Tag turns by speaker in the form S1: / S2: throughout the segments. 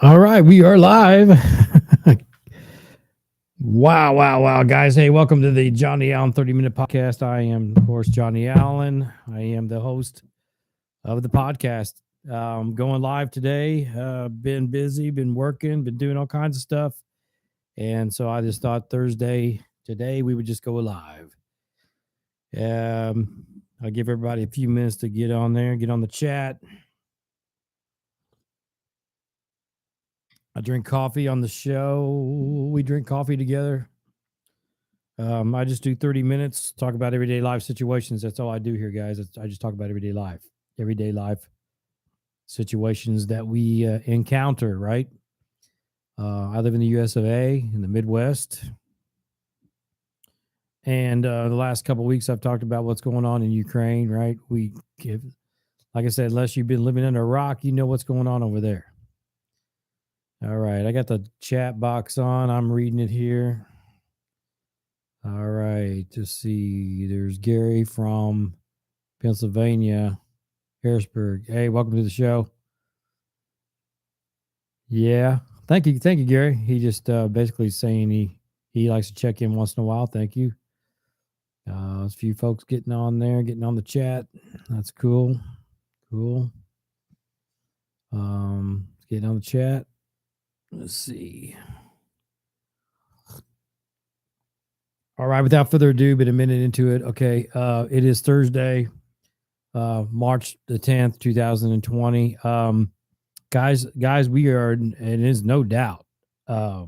S1: All right, we are live. Wow, guys. Hey, welcome to the Johnny Allen 30-minute podcast. I am, of course, Johnny Allen. I am the host of the podcast. Going live today. Been busy, been working, been doing all kinds of stuff. And so I just thought Thursday, today, we would just go live. I'll give everybody a few minutes to get on there, get on the chat. I drink coffee on the show. We drink coffee together. I just do 30 minutes, talk about everyday life situations. That's all I do here, guys. I just talk about everyday life situations that we encounter, right? I live in the US of A, in the Midwest. And the last couple of weeks, I've talked about what's going on in Ukraine, right? Like I said, unless you've been living under a rock, you know what's going on over there. All right. I got the chat box on. I'm reading it here. All right. To see, there's Gary from Pennsylvania, Harrisburg. Hey, welcome to the show. Yeah. Thank you, Gary. He just basically saying he likes to check in once in a while. Thank you. There's a few folks getting on there, getting on the chat. That's cool. Cool. Getting on the chat. Let's see. All right, without further ado, but a minute into it. Okay. It is Thursday, March the 10th, 2020. Guys, we are, and it is no doubt. I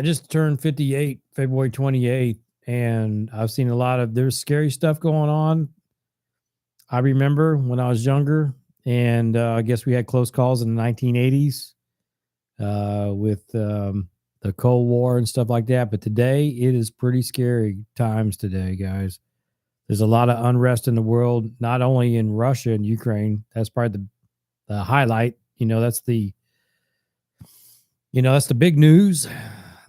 S1: just turned 58 February 28th, and I've seen a lot of, there's scary stuff going on. I remember when I was younger, and I guess we had close calls in the 1980s with the Cold War and stuff like that. But today, it is pretty scary times today, guys. There's a lot of unrest in the world, not only in Russia and Ukraine. That's probably the highlight. That's the big news.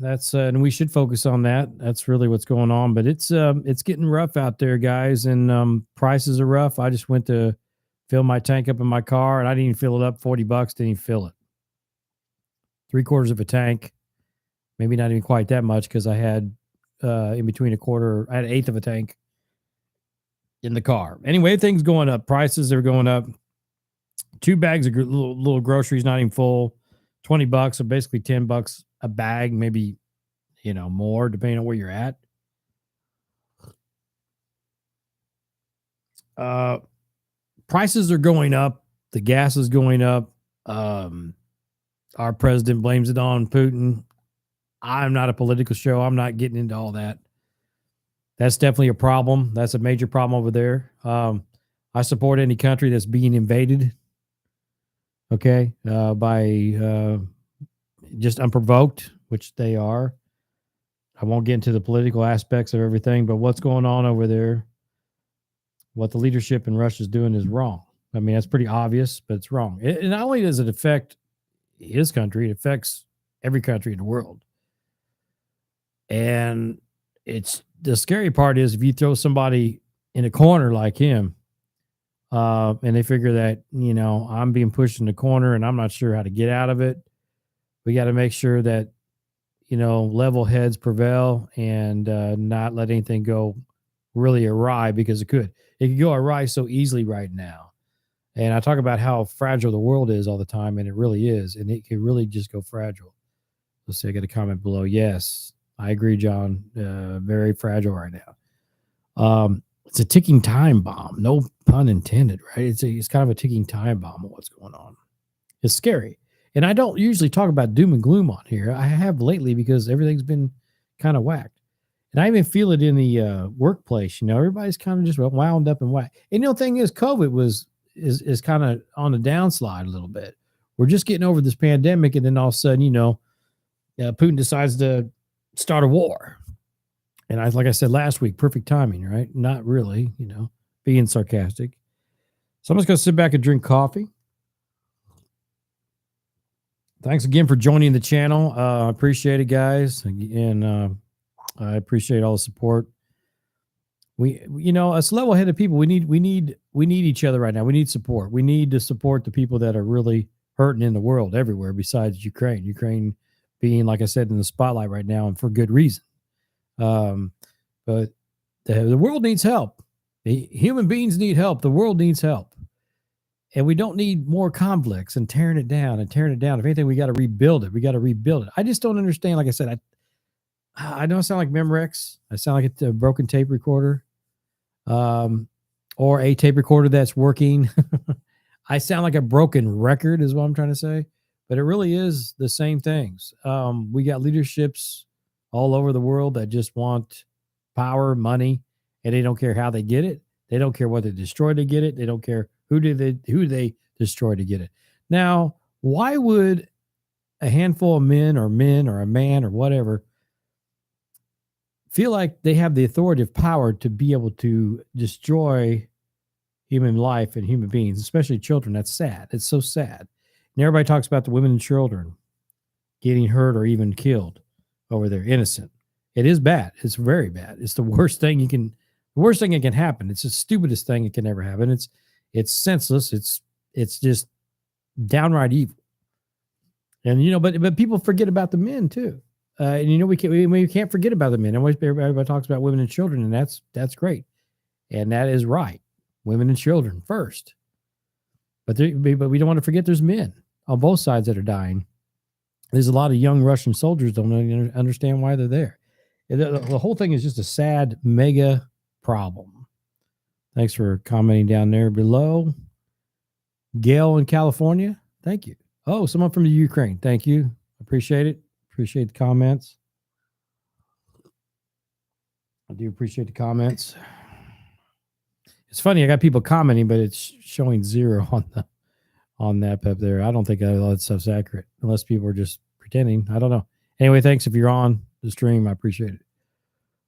S1: That's and we should focus on that. That's really what's going on. But it's getting rough out there, guys, and prices are rough. I just went to fill my tank up in my car, and I didn't even fill it up. $40, didn't even fill it. 3/4 of a tank, maybe not even quite that much, because I had in between a quarter, I had an eighth of a tank in the car. Anyway, things going up. Prices are going up. 2 bags of little groceries, not even full, $20, so basically $10 a bag, maybe more depending on where you're at. Prices are going up. The gas is going up. Our president blames it on Putin. I'm not a political show. I'm not getting into all that. That's definitely a problem. That's a major problem over there. I support any country that's being invaded. Okay, by just unprovoked, which they are. I won't get into the political aspects of everything, but what's going on over there, what the leadership in Russia is doing is wrong. I mean, that's pretty obvious, but it's wrong. It not only does it affect his country, it affects every country in the world. And it's the scary part is if you throw somebody in a corner like him, and they figure that, I'm being pushed in the corner and I'm not sure how to get out of it. We got to make sure that, level heads prevail and not let anything go really awry, because it could go awry so easily right now. And I talk about how fragile the world is all the time, and it really is. And it could really just go fragile. Let's see, I got a comment below. Yes, I agree, John. Very fragile right now. It's a ticking time bomb. No pun intended, right? It's kind of a ticking time bomb of what's going on. It's scary. And I don't usually talk about doom and gloom on here. I have lately because everything's been kind of whacked. And I even feel it in the workplace. Everybody's kind of just wound up and whacked. And the thing is, COVID is kind of on the downslide a little bit. We're just getting over this pandemic, and then all of a sudden, Putin decides to start a war. And like I said last week, perfect timing, right? Not really, being sarcastic. So I'm just going to sit back and drink coffee. Thanks again for joining the channel. I appreciate it, guys. And I appreciate all the support. Us level-headed people, we need each other right now. We need support. We need to support the people that are really hurting in the world everywhere besides Ukraine. Ukraine being, like I said, in the spotlight right now, and for good reason. Um, but the world needs help. The human beings need help. The world needs help. And we don't need more conflicts and tearing it down and tearing it down. If anything, we got to rebuild it. We got to rebuild it. I just don't understand. Like I said, I don't sound like Memorex. I sound like a broken tape recorder, or a tape recorder that's working. I sound like a broken record is what I'm trying to say. But it really is the same things. We got leaderships all over the world that just want power, money, and they don't care how they get it. They don't care what they destroy to get it. They don't care who they destroy to get it. Now, why would a handful of men or a man or whatever feel like they have the authoritative power to be able to destroy human life and human beings, especially children? That's sad. It's so sad. And everybody talks about the women and children getting hurt or even killed over there, innocent. It is bad. It's very bad. It's the worst thing the worst thing that can happen. It's the stupidest thing that can ever happen. It's senseless. It's just downright evil. And but people forget about the men too. And we can't forget about the men. And everybody talks about women and children, and that's great, and that is right. Women and children first, but we don't want to forget there's men on both sides that are dying. There's a lot of young Russian soldiers don't understand why they're there. The whole thing is just a sad mega problem. Thanks for commenting down there below. Gail in California, thank you. Oh, someone from the Ukraine, thank you. Appreciate it. Appreciate the comments. I do appreciate the comments. It's funny, I got people commenting, but it's showing 0 on that up there. I don't think all that stuff's accurate unless people are just pretending. I don't know. Anyway, thanks if you're on the stream. I appreciate it.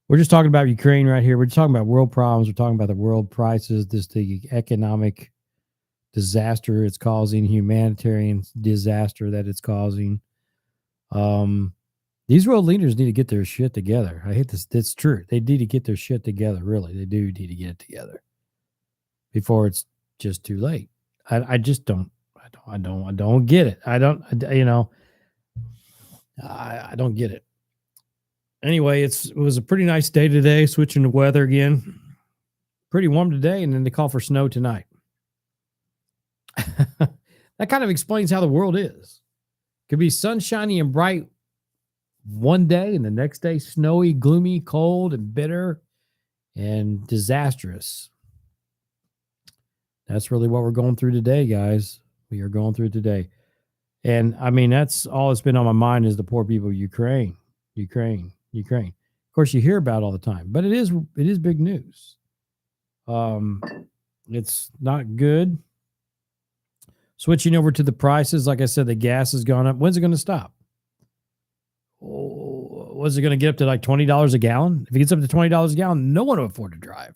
S1: We're just talking about Ukraine right here. We're just talking about world problems. We're talking about the world prices, the economic disaster it's causing, humanitarian disaster that it's causing. These world leaders need to get their shit together. I hate this. It's true. They need to get their shit together. Really, they do need to get it together before it's just too late. I just don't. I don't get it. I don't get it. Anyway, it was a pretty nice day today. Switching the weather again. Pretty warm today, and then they call for snow tonight. That kind of explains how the world is. Could be sunshiny and bright one day, and the next day snowy, gloomy, cold, and bitter, and disastrous. That's really what we're going through today, guys. We are going through today. And I mean, that's all that's been on my mind is the poor people of Ukraine. Of course, you hear about it all the time, but it is big news. It's not good. Switching over to the prices, like I said, the gas has gone up. When's it going to stop? Oh, was it going to get up to like $20 a gallon? If it gets up to $20 a gallon, no one will afford to drive.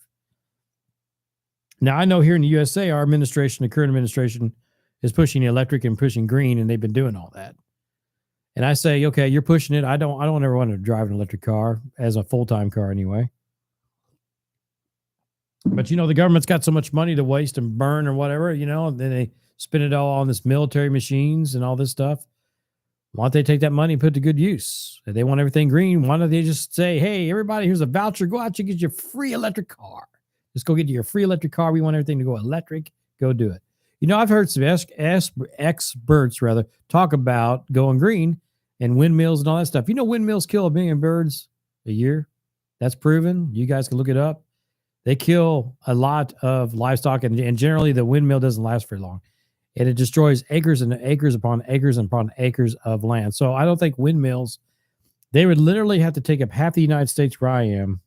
S1: Now, I know here in the USA, our administration, the current administration, is pushing electric and pushing green, and they've been doing all that. And I say, okay, you're pushing it. I don't ever want to drive an electric car as a full-time car anyway. But, the government's got so much money to waste and burn or whatever, and then they spend it all on this military machines and all this stuff. Why don't they take that money and put it to good use? If they want everything green, why don't they just say, hey, everybody, here's a voucher. Go out and get your free electric car. Just go get your free electric car. We want everything to go electric. Go do it. I've heard some experts talk about going green and windmills and all that stuff. Windmills kill 1 million birds a year. That's proven. You guys can look it up. They kill a lot of livestock, and generally the windmill doesn't last very long. And it destroys acres and acres upon acres and upon acres of land. So I don't think windmills, they would literally have to take up half the United States where I am,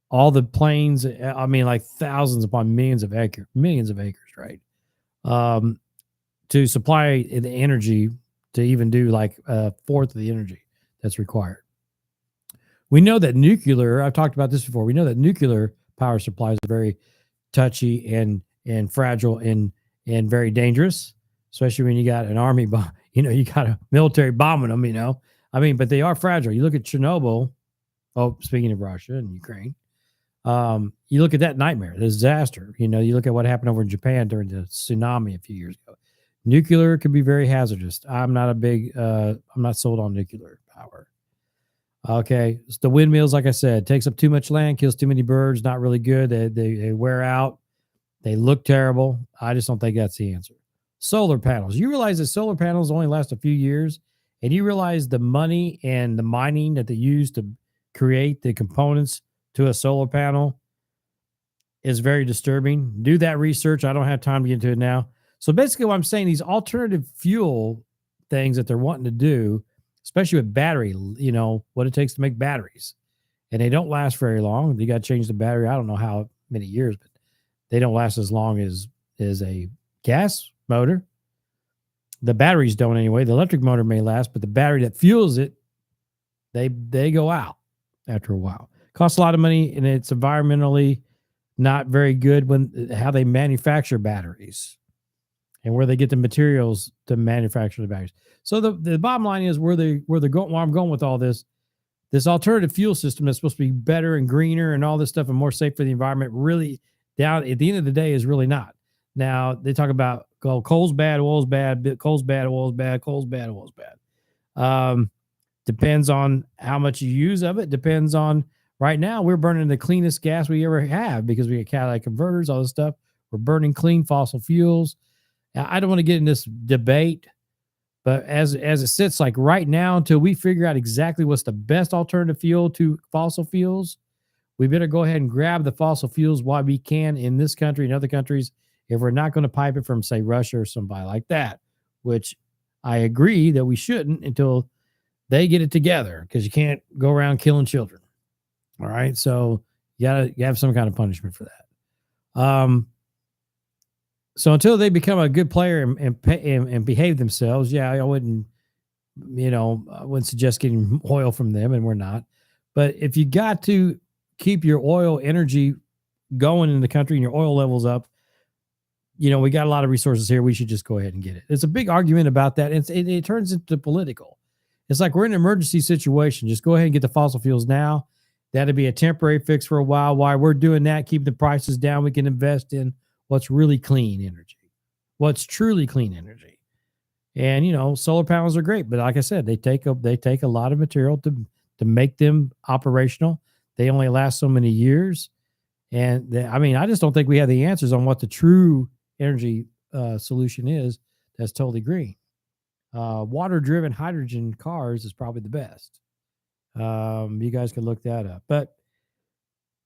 S1: all the plains, I mean, like thousands upon millions of acres, right? To supply the energy to even do like a fourth of the energy that's required. We know that nuclear, I've talked about this before, we know that nuclear power supplies are very touchy and fragile and very dangerous, especially when you got an army bomb, you got a military bombing them, but they are fragile. You look at Chernobyl. Oh, speaking of Russia and Ukraine, You look at that nightmare, the disaster. You look at what happened over in Japan during the tsunami a few years ago. Nuclear could be very hazardous. I'm not sold on nuclear power. Okay, it's the windmills, like I said, takes up too much land, kills too many birds. Not really good. They wear out. They look terrible. I just don't think that's the answer. Solar panels. You realize that solar panels only last a few years, and you realize the money and the mining that they use to create the components to a solar panel is very disturbing. Do that research. I don't have time to get into it now. So basically, what I'm saying, these alternative fuel things that they're wanting to do, especially with battery, what it takes to make batteries, and they don't last very long. You got to change the battery. I don't know how many years, but they don't last as long as a gas motor. The batteries don't anyway. The electric motor may last, but the battery that fuels it, they go out after a while. Costs a lot of money, and it's environmentally not very good when how they manufacture batteries and where they get the materials to manufacture the batteries. So the bottom line is where they're going. Where I'm going with all this alternative fuel system that's supposed to be better and greener and all this stuff and more safe for the environment, really down at the end of the day is really not. Now they talk about coal's bad, oil's bad, coal's bad, oil's bad, coal's bad, oil's bad. Depends on how much you use of it. Depends on right now we're burning the cleanest gas we ever have because we got catalytic converters, all this stuff. We're burning clean fossil fuels. Now, I don't want to get in this debate, but as it sits like right now, until we figure out exactly what's the best alternative fuel to fossil fuels, we better go ahead and grab the fossil fuels while we can in this country and other countries if we're not going to pipe it from, say, Russia or somebody like that, which I agree that we shouldn't until they get it together, because you can't go around killing children. All right. So you have some kind of punishment for that. So until they become a good player and behave themselves, I wouldn't suggest getting oil from them, and we're not. But if you got to keep your oil energy going in the country and your oil levels up, we got a lot of resources here. We should just go ahead and get it. It's a big argument about that. It turns into political. It's like we're in an emergency situation. Just go ahead and get the fossil fuels now. That'd be a temporary fix for a while. While we're doing that, keep the prices down, we can invest in what's really clean energy, what's truly clean energy. And, solar panels are great, but like I said, they take a lot of material to make them operational. They only last so many years. And I just don't think we have the answers on what the true energy solution is that's totally green. Water-driven hydrogen cars is probably the best. You guys can look that up. But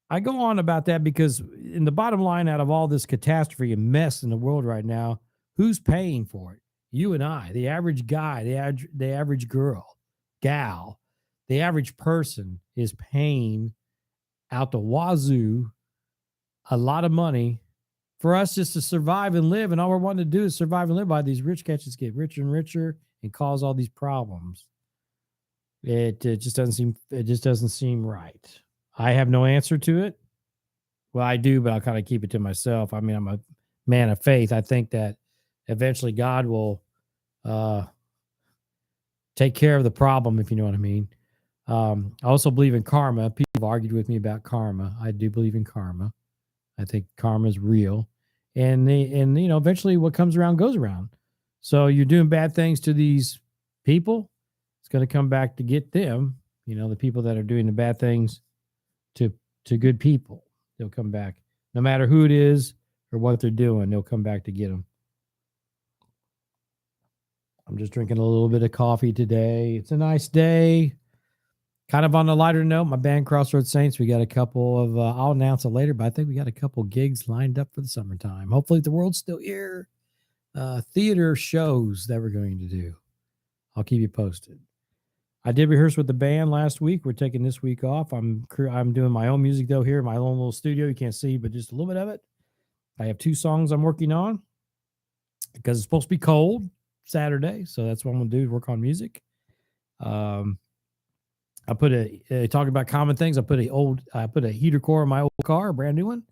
S1: I go on about that because in the bottom line, out of all this catastrophe and mess in the world right now, who's paying for it? You and I, the average guy, the average girl, gal, the average person is paying out the wazoo a lot of money for us just to survive and live. And all we're wanting to do is survive and live by these rich catches get richer and richer and cause all these problems. It just doesn't seem right. I have no answer to it. Well, I do, but I'll kind of keep it to myself. I'm a man of faith. I think that eventually God will take care of the problem, if you know what I mean. I also believe in karma. People have argued with me about karma. I do believe in karma. I think karma is real. And eventually what comes around goes around. So you're doing bad things to these people, it's going to come back to get them. The people that are doing the bad things to good people, they'll come back. No matter who it is or what they're doing, they'll come back to get them. I'm just drinking a little bit of coffee today. It's a nice day. Kind of on a lighter note, my band Crossroads Saints, we got a couple of, I'll announce it later, but I think we got a couple gigs lined up for the summertime. Hopefully the world's still here. Theater shows that we're going to do. I'll keep you posted. I did rehearse with the band last week. We're taking this week off. I'm doing my own music, though, here in my own little studio. You can't see, but just a little bit of it. I have 2 songs I'm working on because it's supposed to be cold Saturday. So that's what I'm going to do, work on music. I put talking about common things. I put a heater core in my old car, a brand new one,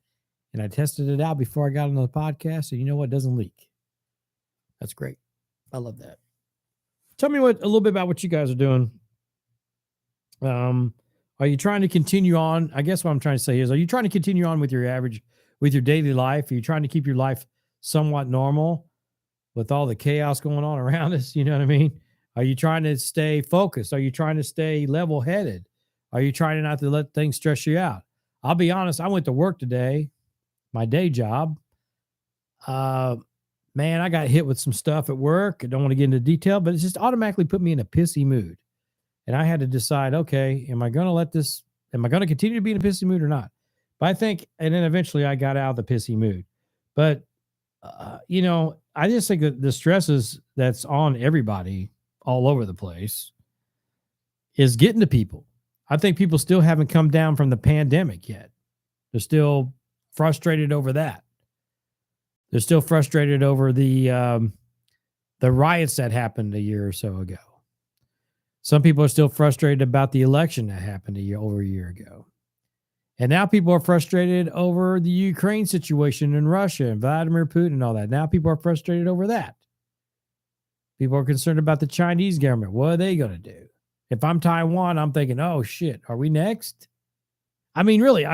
S1: and I tested it out before I got on the podcast. And you know what? It doesn't leak. That's great. I love that. Tell me a little bit about what you guys are doing. Are you trying to continue on? I guess what I'm trying to say is, are you trying to continue on with with your daily life? Are you trying to keep your life somewhat normal with all the chaos going on around us? You know what I mean? Are you trying to stay focused? Are you trying to stay level headed? Are you trying not to let things stress you out? I'll be honest. I went to work today, my day job. Uh, Man, I got hit with some stuff at work. I don't want to get into detail, but it just automatically put me in a pissy mood. And I had to decide, okay, am I going to am I going to continue to be in a pissy mood or not? But I think, and then eventually I got out of the pissy mood. But, I just think that the stresses that's on everybody all over the place is getting to people. I think people still haven't come down from the pandemic yet. They're still frustrated over that. They're still frustrated over the riots that happened a year or so ago. Some people are still frustrated about the election that happened over a year ago. And now people are frustrated over the Ukraine situation in Russia and Vladimir Putin and all that. Now people are frustrated over that. People are concerned about the Chinese government. What are they going to do? If I'm Taiwan, I'm thinking, oh, shit, are we next? I mean, really,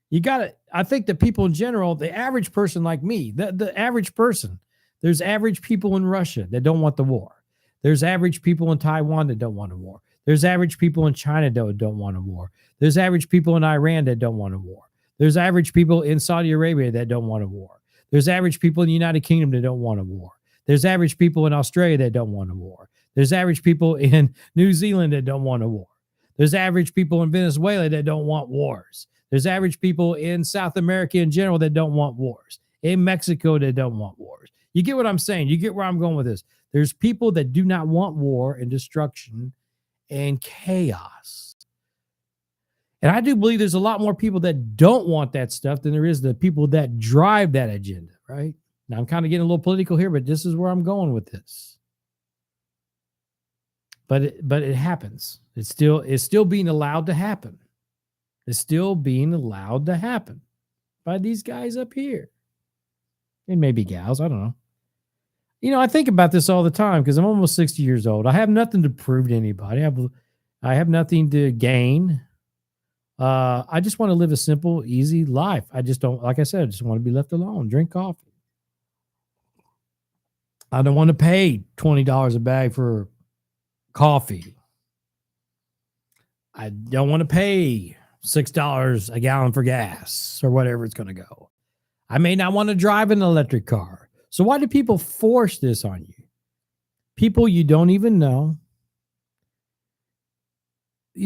S1: you got to, I think that people in general, the average person like me, the average person, there's average people in Russia that don't want the war. There's average people in Taiwan that don't want a war. There's average people in China that don't want a war. There's average people in Iran that don't want a war. There's average people in Saudi Arabia that don't want a war. There's average people in the United Kingdom that don't want a war. There's average people in Australia that don't want a war. There's average people in New Zealand that don't want a war. There's average people in Venezuela that don't want wars. There's average people in South America in general that don't want wars. In Mexico that don't want wars. You get what I'm saying? You get where I'm going with this. There's people that do not want war and destruction and chaos. And I do believe there's a lot more people that don't want that stuff than there is the people that drive that agenda, right? Now, I'm kind of getting a little political here, but this is where I'm going with this. But it happens. It's still being allowed to happen. It's still being allowed to happen by these guys up here. And maybe gals, I don't know. I think about this all the time because I'm almost 60 years old. I have nothing to prove to anybody. I have nothing to gain. I just want to live a simple, easy life. I just don't, like I said, I just want to be left alone, drink coffee. I don't want to pay $20 a bag for coffee. I don't want to pay $6 a gallon for gas or whatever it's going to go. I may not want to drive an electric car. So why do people force this on you? People you don't even know,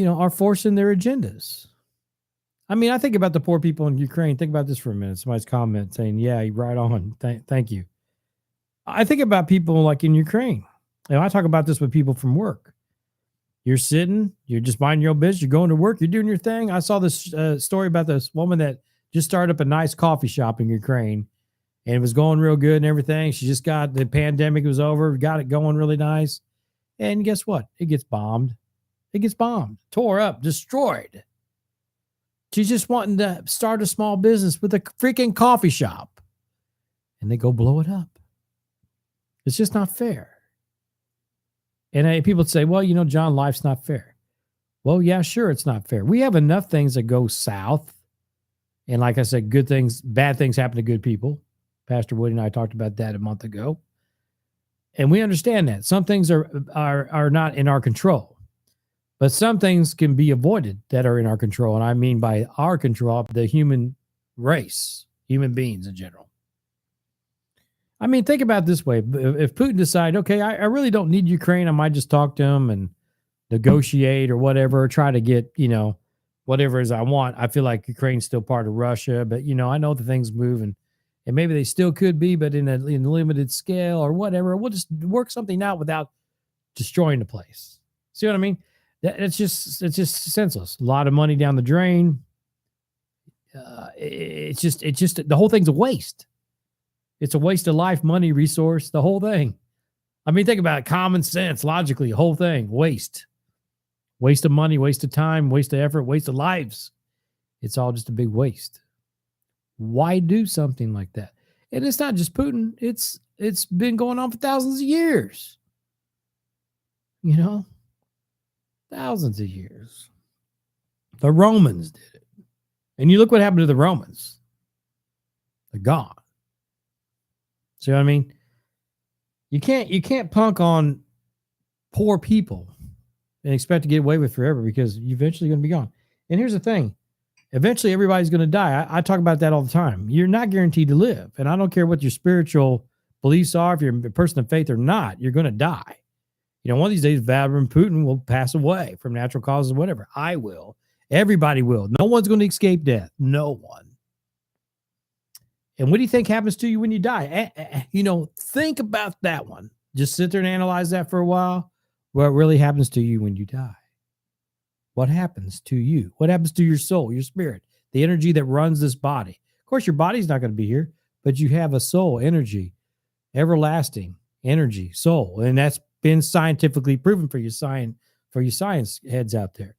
S1: are forcing their agendas. I think about the poor people in Ukraine. Think about this for a minute. Somebody's comment saying, yeah, right on. Thank you. I think about people like in Ukraine. I talk about this with people from work. You're sitting, you're just minding your own business. You're going to work. You're doing your thing. I saw this story about this woman that just started up a nice coffee shop in Ukraine. And it was going real good and everything. She just got the pandemic was over, got it going really nice. And guess what? It gets bombed. Tore up, destroyed. She's just wanting to start a small business with a freaking coffee shop. And they go blow it up. It's just not fair. And people say, well, John, life's not fair. Well, yeah, sure, it's not fair. We have enough things that go south. And like I said, bad things happen to good people. Pastor Woody and I talked about that a month ago. And we understand that. Some things are not in our control. But some things can be avoided that are in our control. And I mean by our control, the human race, human beings in general. Think about it this way. If Putin decided, okay, I really don't need Ukraine, I might just talk to him and negotiate or whatever, try to get, whatever it is I want. I feel like Ukraine's still part of Russia, but, I know the things move and maybe they still could be, but in a limited scale or whatever. We'll just work something out without destroying the place. See what I mean? It's just senseless. A lot of money down the drain. It's just the whole thing's a waste. It's a waste of life, money, resource, the whole thing. Think about it. Common sense, logically, the whole thing, waste. Waste of money, waste of time, waste of effort, waste of lives. It's all just a big waste. Why do something like that? And it's not just Putin. It's been going on for thousands of years. Thousands of years. The Romans did it. And you look what happened to the Romans. They're gone. See what I mean? You can't punk on poor people and expect to get away with forever, because you're eventually going to be gone. And here's the thing. Eventually everybody's going to die. I talk about that all the time. You're not guaranteed to live. And I don't care what your spiritual beliefs are, if you're a person of faith or not, you're going to die. You know, one of these days, Vladimir Putin will pass away from natural causes, whatever. I will. Everybody will. No one's going to escape death. No one. And what do you think happens to you when you die? You know, think about that one. Just sit there and analyze that for a while. What really happens to you when you die? What happens to you? What happens to your soul, your spirit, the energy that runs this body? Of course, your body's not going to be here, but you have a soul, energy, everlasting energy, soul. And that's been scientifically proven for your science heads out there.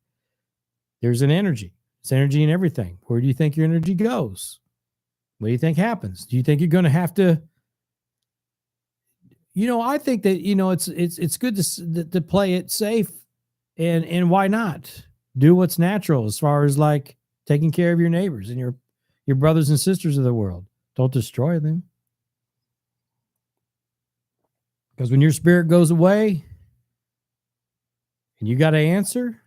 S1: There's an energy. It's energy in everything. Where do you think your energy goes? What do you think happens? Do you think you're going to have to? You know, I think that, you know, it's good to play it safe, and why not do what's natural as far as like taking care of your neighbors and your brothers and sisters of the world. Don't destroy them, because when your spirit goes away and you got to answer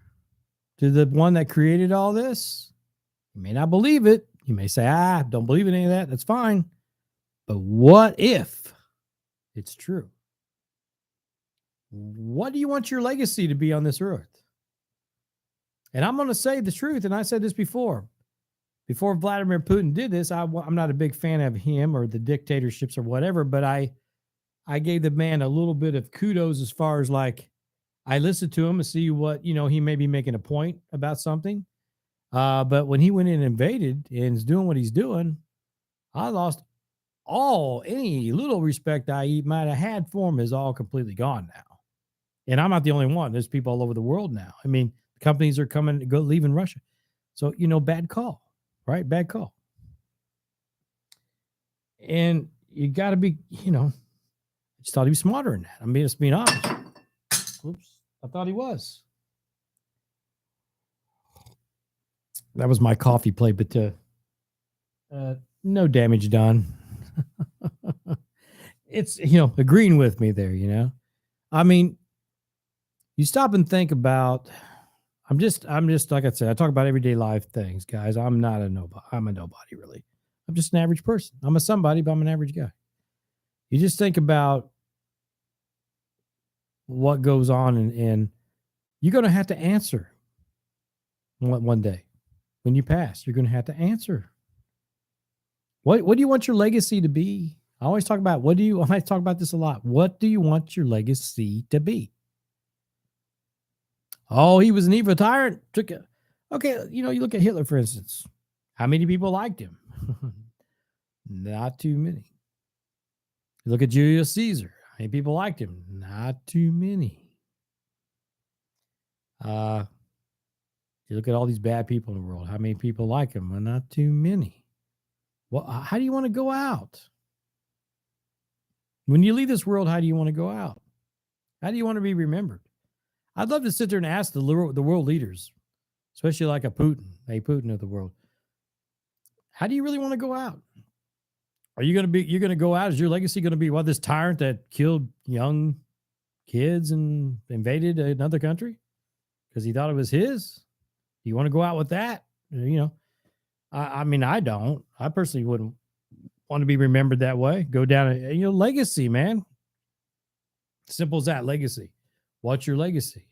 S1: to the one that created all this, you may not believe it. You may say, don't believe in any of that. That's fine. But what if it's true? What do you want your legacy to be on this earth? And I'm going to say the truth. And I said this before Vladimir Putin did this. I'm not a big fan of him or the dictatorships or whatever, but I gave the man a little bit of kudos as far as like, I listened to him to see what, you know, he may be making a point about something. But when he went in and invaded and is doing what he's doing, I lost any little respect I might have had for him is all completely gone now. And I'm not the only one. There's people all over the world now. I mean, companies are leaving Russia. So, you know, bad call, right? Bad call. And you got to be, you know, I just thought he was smarter than that. I mean, just being honest. Oops. I thought he was. That was my coffee plate, but no damage done. It's, you know, agreeing with me there, you know. I mean, you stop and think about, I'm just like I said, I talk about everyday life things, guys. I'm not a nobody. I'm a nobody, really. I'm just an average person. I'm a somebody, but I'm an average guy. You just think about what goes on, and you're going to have to answer one day. When you pass, you're going to have to answer. What do you want your legacy to be? I always talk about, I talk about this a lot. What do you want your legacy to be? Oh, he was an evil tyrant. Okay, you know, you look at Hitler, for instance. How many people liked him? Not too many. You look at Julius Caesar. How many people liked him? Not too many. You look at all these bad people in the world. How many people like him? Well, not too many. Well, how do you want to go out? When you leave this world, how do you want to go out? How do you want to be remembered? I'd love to sit there and ask the world leaders, especially like a Putin of the world. How do you really want to go out? You're going to go out? Is your legacy going to be, this tyrant that killed young kids and invaded another country because he thought it was his? Do you want to go out with that? You know, I mean, I don't. I personally wouldn't want to be remembered that way. Go down, legacy, man. Simple as that, legacy. What's your legacy?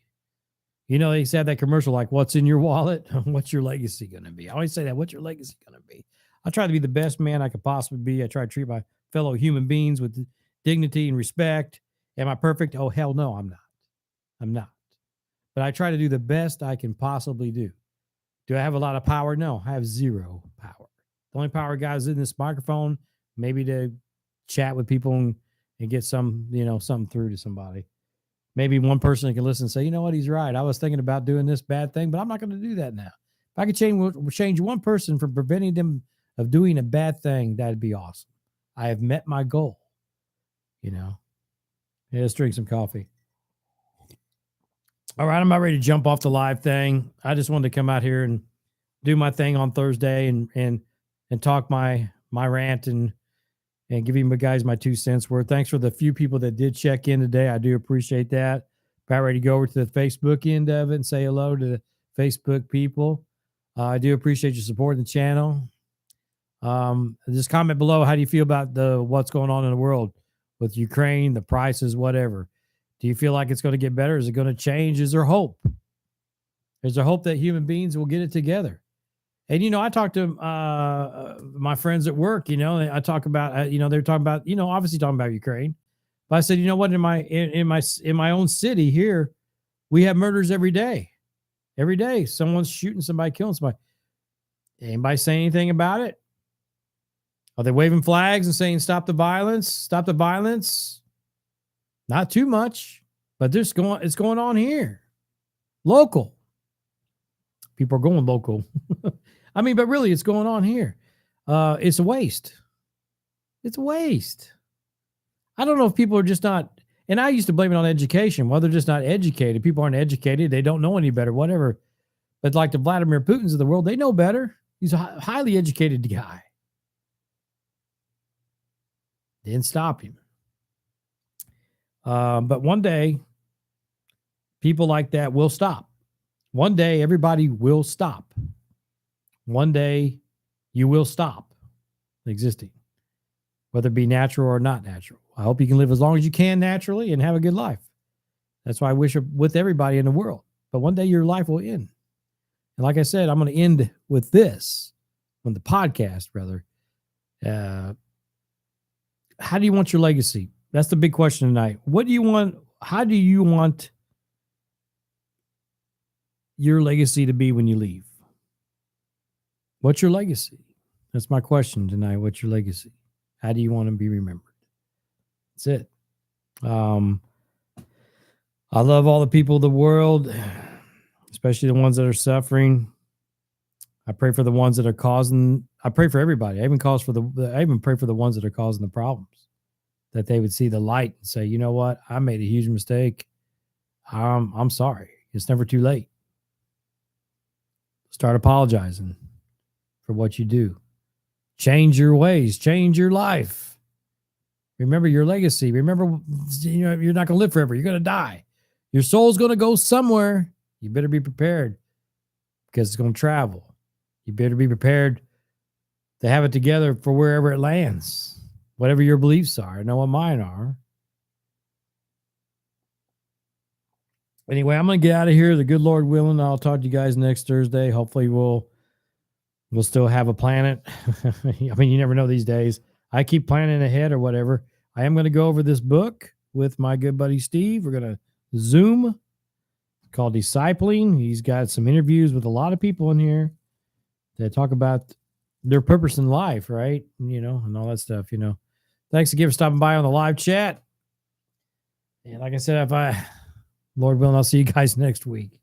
S1: You know, they said that commercial, like, what's in your wallet? What's your legacy going to be? I always say that. What's your legacy going to be? I try to be the best man I could possibly be. I try to treat my fellow human beings with dignity and respect. Am I perfect? Oh, hell no, I'm not. I'm not. But I try to do the best I can possibly do. Do I have a lot of power? No, I have zero power. The only power, guys, in this microphone, maybe to chat with people and get something through to somebody. Maybe one person can listen and say, you know what, he's right. I was thinking about doing this bad thing, but I'm not going to do that now. If I could change one person from preventing them of doing a bad thing, that'd be awesome. I have met my goal, Yeah, let's drink some coffee. All right, I'm not ready to jump off the live thing. I just wanted to come out here and do my thing on Thursday and talk my rant and give you guys my 2 cents worth. Thanks for the few people that did check in today. I do appreciate that. About ready to go over to the Facebook end of it and say hello to the Facebook people. I do appreciate your support in the channel. Just comment below. How do you feel about what's going on in the world with Ukraine, the prices, whatever? Do you feel like it's going to get better? Is it going to change? Is there hope? Is there hope that human beings will get it together? And I talk to my friends at work. I talk about they're talking about obviously talking about Ukraine. But I said, you know what? In my own city here, we have murders every day. Every day, someone's shooting somebody, killing somebody. Anybody say anything about it? Are they waving flags and saying stop the violence? Stop the violence? Not too much, but it's going on here. Local. People are going local. I mean, but really, it's going on here. It's a waste. It's a waste. I don't know if people are just not, and I used to blame it on education. Well, they're just not educated. People aren't educated. They don't know any better, whatever. But like the Vladimir Putins of the world, they know better. He's a highly educated guy. Didn't stop him. But one day, people like that will stop. One day, everybody will stop. One day, you will stop existing, whether it be natural or not natural. I hope you can live as long as you can naturally and have a good life. That's why I wish it with everybody in the world. But one day your life will end. And like I said, I'm going to end with this, on the podcast, rather. How do you want your legacy? That's the big question tonight. What do you want? How do you want your legacy to be when you leave? What's your legacy? That's my question tonight. What's your legacy? How do you want to be remembered? That's it. I love all the people of the world, especially the ones that are suffering. I pray for the ones that are causing. I pray for everybody. I even pray for the ones that are causing the problems, that they would see the light and say, you know what? I made a huge mistake. I'm sorry. It's never too late. Start apologizing for what you do. Change your ways. Change your life. Remember your legacy. Remember, you're not going to live forever. You're going to die. Your soul's going to go somewhere. You better be prepared because it's going to travel. You better be prepared to have it together for wherever it lands, whatever your beliefs are. I know what mine are. Anyway, I'm going to get out of here. The good Lord willing, I'll talk to you guys next Thursday. Hopefully we'll still have a planet. I mean, you never know these days. I keep planning ahead or whatever. I am going to go over this book with my good buddy Steve. We're going to Zoom, called Discipling. He's got some interviews with a lot of people in here that talk about their purpose in life, right? And all that stuff, Thanks again for stopping by on the live chat. And like I said, Lord willing, I'll see you guys next week.